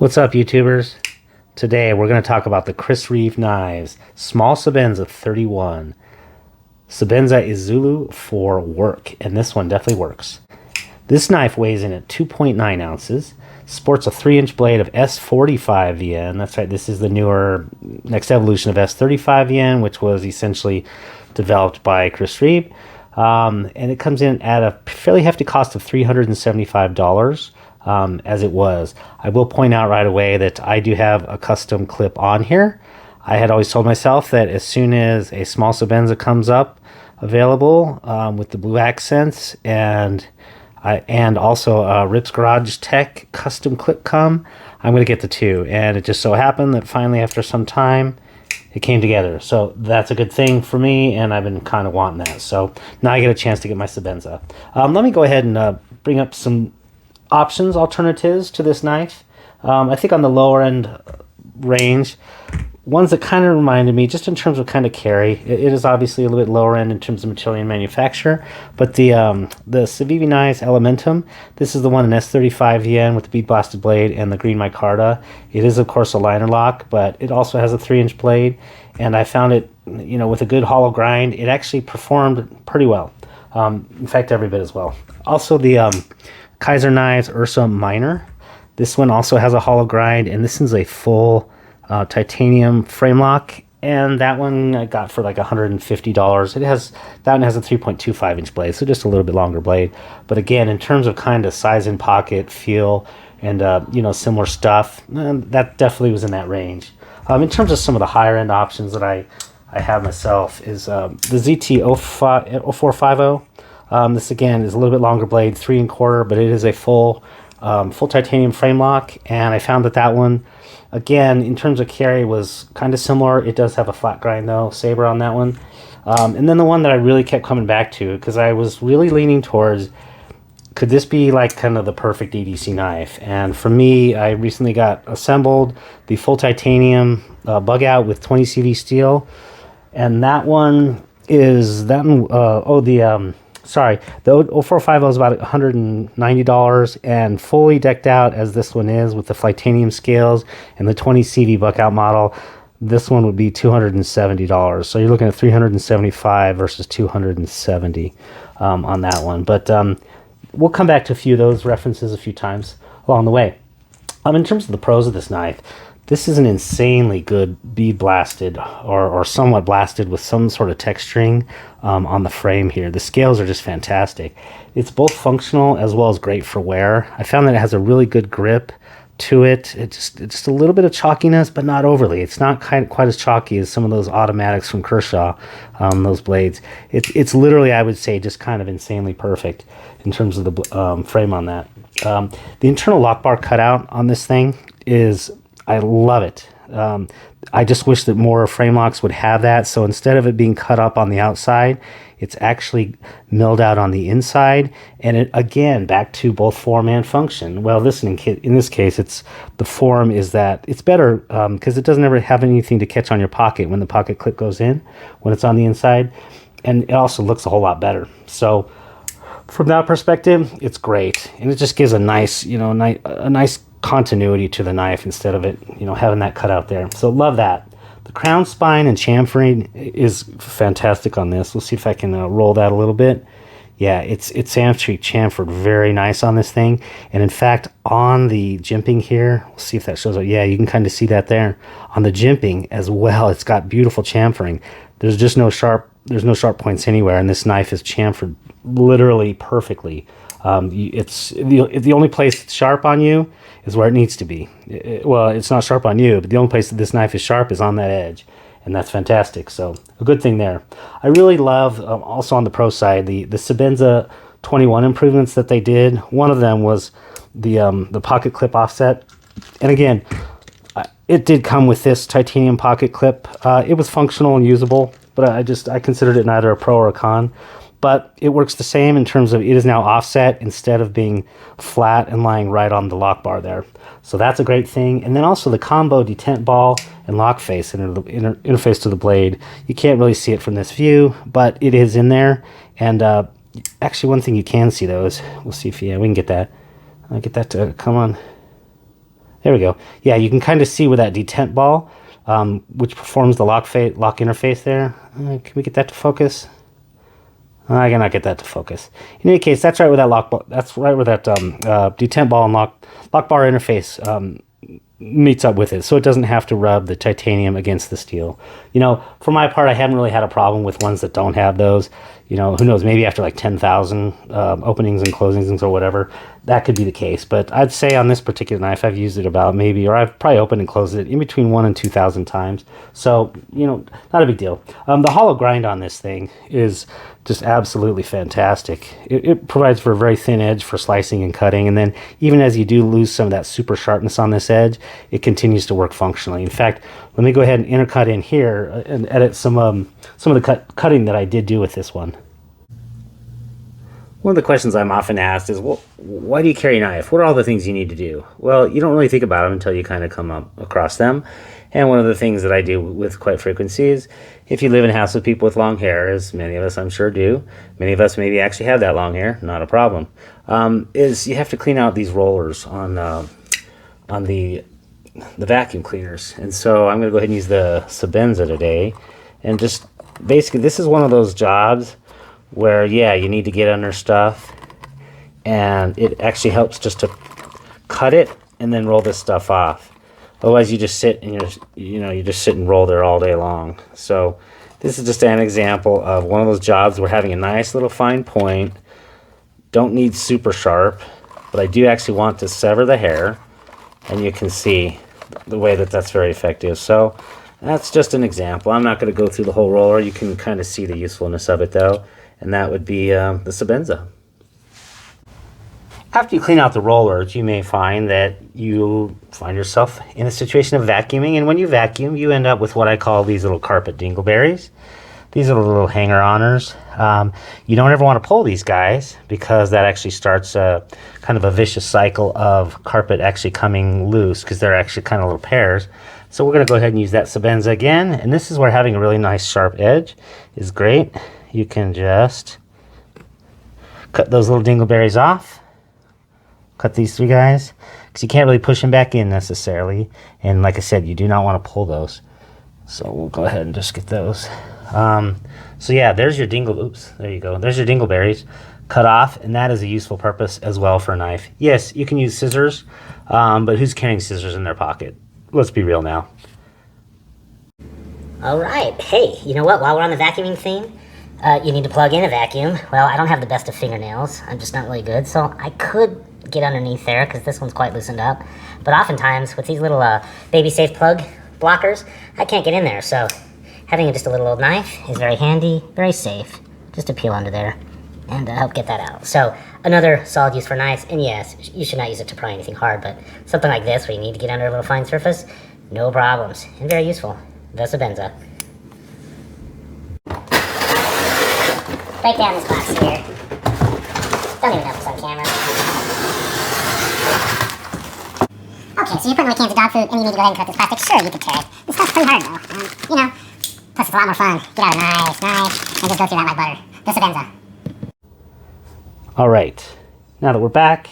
What's up, YouTubers? Today we're going to talk about the Reeve knives. Small Sebenza 31. Sebenza is Zulu for work, and this one definitely works. This knife weighs in at 2.9 ounces, sports a 3-inch blade of S45VN. That's right, this is the newer, next evolution of S35VN, which was essentially developed by Reeve. And it comes in at a fairly hefty cost of $375. As it was. I will point out right away that I do have a custom clip on here. I had always told myself that as soon as a Small Sebenza comes up available with the blue accents and also Rip's Garage Tech custom clip come, I'm going to get the two. And it just so happened that finally after some time it came together. So that's a good thing for me, and I've been kind of wanting that. So now I get a chance to get my Sebenza. Let me go ahead and bring up some alternatives to this knife. I think on the lower end range, ones that kind of reminded me, just in terms of kind of carry, it is obviously a little bit lower end in terms of material and manufacture, but the Civivi knives Elementum, this is the one in S35VN with the bead blasted blade and the green micarta. It is of course a liner lock, but it also has a 3-inch blade, and I found it, with a good hollow grind, it actually performed pretty well. In fact, every bit as well. Also the Kaiser Knives Ursa Minor. This one also has a hollow grind, and this is a full titanium frame lock, and that one I got for like $150. That one has a 3.25-inch blade, so just a little bit longer blade. But again, in terms of kind of size and pocket, feel, and similar stuff, that definitely was in that range. In terms of some of the higher end options that I have myself is the ZT0450. This again is a little bit longer blade, 3 1/4, but it is a full titanium frame lock, and I found that one, again, in terms of carry, was kind of similar. It does have a flat grind though, saber on that one. And then the one that I really kept coming back to, because I was really leaning towards, could this be like kind of the perfect EDC knife? And for me, I recently got assembled the full titanium bug out with 20 CV steel, and that one is the 0450 is about $190, and fully decked out as this one is with the titanium scales and the 20 CV buckout model, this one would be $270. So you're looking at $375 versus $270 on that one. But we'll come back to a few of those references a few times along the way. In terms of the pros of this knife, this is an insanely good bead blasted or somewhat blasted with some sort of texturing on the frame here. The scales are just fantastic. It's both functional as well as great for wear. I found that it has a really good grip to it. It's just a little bit of chalkiness, but not overly. It's not quite as chalky as some of those automatics from Kershaw, those blades. It's literally, I would say, just kind of insanely perfect in terms of the frame on that. The internal lock bar cutout on this thing is, I love it. I just wish that more frame locks would have that. So instead of it being cut up on the outside, it's actually milled out on the inside. And it, again, back to both form and function. Well, in this case, the form is that it's better because it doesn't ever have anything to catch on your pocket when the pocket clip goes in, when it's on the inside. And it also looks a whole lot better. So from that perspective, it's great. And it just gives a nice, a nice continuity to the knife instead of it, having that cut out there. So love that. The crown spine and chamfering is fantastic on this. We'll see if I can roll that a little bit. Yeah, it's actually chamfered very nice on this thing. And in fact, on the jimping here, we'll see if that shows up. Yeah, you can kind of see that there. On the jimping as well, it's got beautiful chamfering. There's no sharp points anywhere, and this knife is chamfered literally perfectly. It's the only place it's sharp on you is where it needs to be. Well, it's not sharp on you, but the only place that this knife is sharp is on that edge, and that's fantastic. So a good thing there. I really love, also on the pro side, the Sebenza 21 improvements that they did. One of them was the pocket clip offset, and again, it did come with this titanium pocket clip. It was functional and usable, but I considered it neither a pro or a con. But it works the same in terms of it is now offset instead of being flat and lying right on the lock bar there. So that's a great thing. And then also the combo detent ball and lock face interface to the blade. You can't really see it from this view, but it is in there. And actually, one thing you can see though is, we'll see if we can get that to come on. There we go. Yeah, you can kind of see where that detent ball, which performs the lock interface there. Can we get that to focus? I cannot get that to focus. In any case, that's right where that detent ball and lock bar interface meets up with it, so it doesn't have to rub the titanium against the steel. For my part, I haven't really had a problem with ones that don't have those. Who knows, maybe after like 10,000 openings and closings or whatever, that could be the case. But I'd say on this particular knife, I've used it or I've probably opened and closed it in between 1,000 and 2,000 times. So, not a big deal. The hollow grind on this thing is just absolutely fantastic. It provides for a very thin edge for slicing and cutting, and then even as you do lose some of that super sharpness on this edge, it continues to work functionally. In fact, let me go ahead and intercut in here and edit some of the cutting that I did do with this one. One of the questions I'm often asked is, well, why do you carry a knife? What are all the things you need to do? Well, you don't really think about them until you kind of come across them. And one of the things that I do with quite frequency is, if you live in a house with people with long hair, as many of us I'm sure do, many of us maybe actually have that long hair, not a problem, is you have to clean out these rollers on the vacuum cleaners. And so I'm going to go ahead and use the Sebenza today. And just basically, this is one of those jobs where, yeah, you need to get under stuff, and it actually helps just to cut it and then roll this stuff off. Otherwise, you just sit and you just sit and roll there all day long. So this is just an example of one of those jobs where having a nice little fine point, don't need super sharp, but I do actually want to sever the hair, and you can see the way that that's very effective. So that's just an example. I'm not going to go through the whole roller. You can kind of see the usefulness of it though, and that would be the Sebenza. After you clean out the rollers, you may find that you find yourself in a situation of vacuuming, and when you vacuum, you end up with what I call these little carpet dingleberries. These are the little hanger-oners. You don't ever want to pull these guys, because that actually starts kind of a vicious cycle of carpet actually coming loose, because they're actually kind of little pairs. So we're going to go ahead and use that Sebenza again, and this is where having a really nice sharp edge is great. You can just cut those little dingleberries off. Cut these three guys, because you can't really push them back in necessarily. And like I said, you do not want to pull those. So we'll go ahead and just get those. So yeah, there's your there you go. There's your dingleberries cut off, and that is a useful purpose as well for a knife. Yes, you can use scissors, but who's carrying scissors in their pocket? Let's be real now. All right. Hey, you know what? While we're on the vacuuming theme, you need to plug in a vacuum. Well, I don't have the best of fingernails. I'm just not really good, so I could get underneath there, because this one's quite loosened up. But oftentimes, with these little baby safe plug blockers, I can't get in there. So having just a little old knife is very handy, very safe, just to peel under there and help get that out. So another solid use for knives. And yes, you should not use it to pry anything hard, but something like this where you need to get under a little fine surface, no problems, and very useful. The Sebenza. Break down this box here. Don't even know if it's on camera. Okay, so you're putting away cans of dog food, and you need to go ahead and cut this plastic. Sure, you could tear it. This stuff's pretty hard, though. Plus it's a lot more fun. Get out a nice knife, and just go through that like butter. The Sebenza. All right, now that we're back,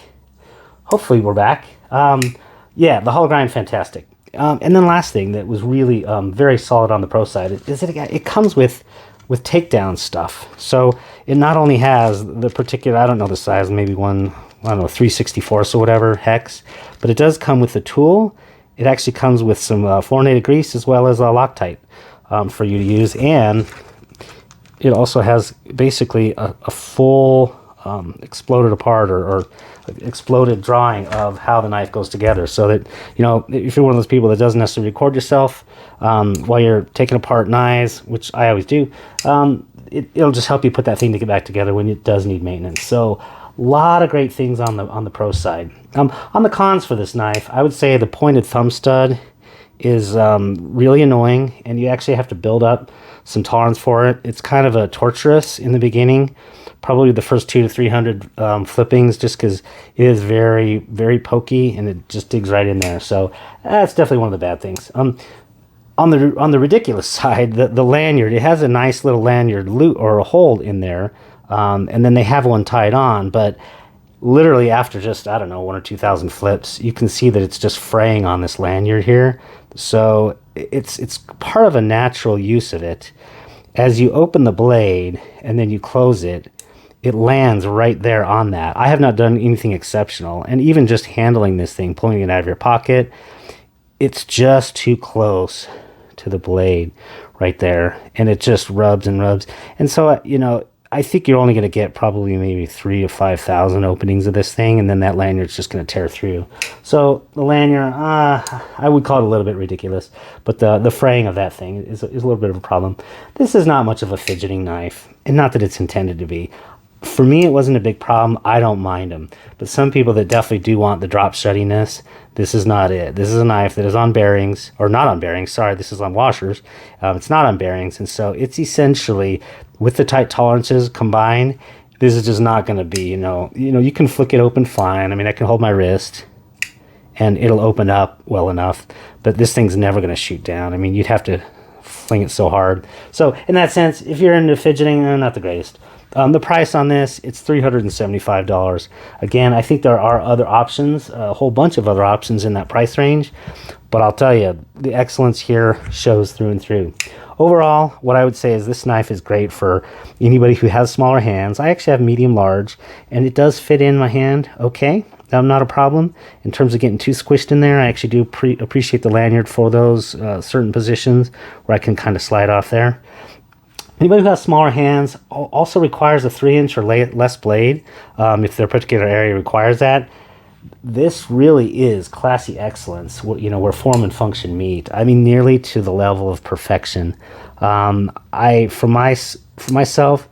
hopefully we're back. Yeah, the hollow grind, fantastic. And then last thing that was really very solid on the pro side is that it comes with takedown stuff. So it not only has the particular, I don't know the size, maybe 3/64 or whatever hex, but it does come with the tool. It actually comes with some fluorinated grease as well as a Loctite for you to use, and it also has basically a full exploded apart or exploded drawing of how the knife goes together, so that if you're one of those people that doesn't necessarily record yourself while you're taking apart knives, which I always do, it'll just help you put that thing to get back together when it does need maintenance. So a lot of great things on the pro side. On the cons for this knife, I would say the pointed thumb stud is really annoying, and you actually have to build up some tolerance for it. It's kind of torturous in the beginning, probably the first 200 to 300 flippings, just because it is very, very pokey, and it just digs right in there. So that's definitely one of the bad things. On the ridiculous side, the lanyard, it has a nice little lanyard loop or a hole in there, and then they have one tied on, but literally after just, I don't know, 1 or 2 thousand flips, you can see that it's just fraying on this lanyard here. So it's part of a natural use of it. As you open the blade and then you close it, it lands right there on that. I have not done anything exceptional. And even just handling this thing, pulling it out of your pocket, it's just too close to the blade right there. And it just rubs and rubs. And so, I think you're only going to get probably maybe 3,000 to 5,000 openings of this thing, and then that lanyard's just going to tear through. So the lanyard, I would call it a little bit ridiculous, but the fraying of that thing is a little bit of a problem. This is not much of a fidgeting knife, and not that it's intended to be. For me, it wasn't a big problem. I don't mind them. But some people that definitely do want the drop shuttiness, this is not it. This is a knife that is on bearings, or not on bearings, sorry, this is on washers. It's not on bearings, and so it's essentially, with the tight tolerances combined, this is just not going to be, you can flick it open fine. I mean, I can hold my wrist, and it'll open up well enough, but this thing's never going to shoot down. I mean, you'd have to fling it so hard. So, in that sense, if you're into fidgeting, not the greatest. The price on this, it's $375. Again, I think there are other options, a whole bunch of other options in that price range, but I'll tell you, the excellence here shows through and through. Overall, what I would say is this knife is great for anybody who has smaller hands. I actually have medium large, and it does fit in my hand okay. Not a problem. In terms of getting too squished in there, I actually do appreciate the lanyard for those certain positions where I can kind of slide off there. Anybody who has smaller hands also requires a 3-inch or less blade if their particular area requires that. This really is classy excellence, where form and function meet. I mean, nearly to the level of perfection. For myself,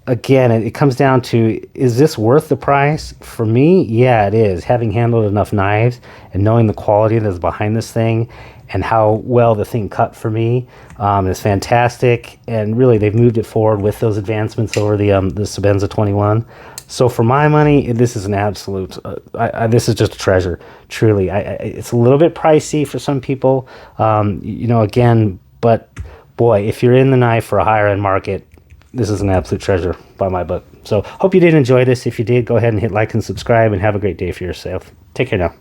again, it comes down to, is this worth the price? For me, yeah, it is. Having handled enough knives and knowing the quality that's behind this thing and how well the thing cut for me is fantastic. And really, they've moved it forward with those advancements over the Sebenza 21. So for my money, this is an absolute, this is just a treasure, truly. It's a little bit pricey for some people, again, but boy, if you're in the knife for a higher end market, this is an absolute treasure by my book. So hope you did enjoy this. If you did, go ahead and hit like and subscribe, and have a great day for yourself. Take care now.